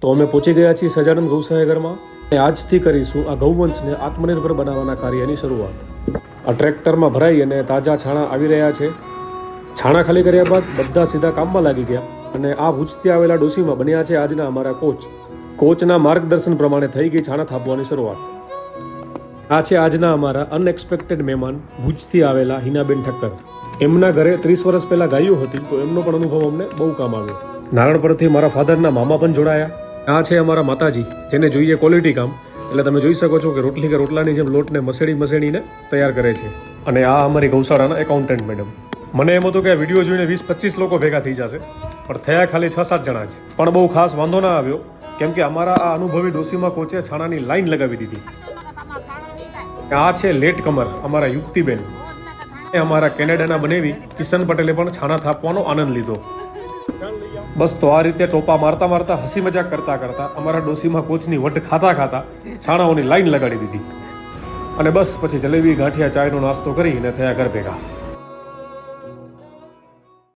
તો અમે પહોંચી ગયા છીએ સજાનંદ ગૌસહાયગરમાં અને આજથી કરીશું આ ગૌવંશને આત્મનિર્ભર બનાવવાના કાર્યની શરૂઆત. આ ટ્રેક્ટરમાં ભરાઈ અને તાજા છાણા આવી રહ્યા છે. છાણા ખાલી કર્યા બાદ બધા સીધા કામમાં લાગી ગયા અને આ ભુજથી આવેલા ડોસીમાં બન્યા છે આજના અમારા કોચના માર્ગદર્શન પ્રમાણે થઈ ગઈ છાણા થાપવાની શરૂઆત. આ છે આજના અમારા અનએક્સપેક્ટેડ મહેમાન ભુજથી આવેલા હિનાબેન ઠક્કર. એમના ઘરે 30 વર્ષ પહેલાં ગાયું હતી, તો એમનો પણ અનુભવ અમને બહુ કામ આવ્યો. નારણ પરથી મારા ફાધરના મામા પણ જોડાયા. આ છે અમારા માતાજી, જેને જોઈએ ક્વોલિટી કામ, એટલે તમે જોઈ શકો છો કે રોટલી કે રોટલાની જેમ લોટને મસેડીને તૈયાર કરે છે. અને આ અમારી ગૌશાળાના એકાઉન્ટન્ટ મેડમ. મને એમ હતું કે આ વિડીયો જોઈને 20-25 લોકો ભેગા થઈ જશે, પણ થયા ખાલી 6-7 જણા જ. પણ બહુ ખાસ વાંધો ના આવ્યો, કેમ કે અમારા આ અનુભવી ડોસીમાં કોચે છાણાની લાઈન લગાવી દીધી. આ છે લેટ કમર અમારા યુક્તિબેન. અમારા કેનેડાના બનેવી કિશન પટેલે પણ છાણા થાપવાનો આનંદ લીધો. બસ તો આ રીતે ટોપા મારતા હસી મજાક કરતા અમારા ડોસીમાં કોચની વટ ખાતા છાણાઓની લાઈન લગાડી દીધી. અને બસ પછી જલેબી ગાંઠિયા ચાયનો નાસ્તો કરીને થયા ઘર ભેગા.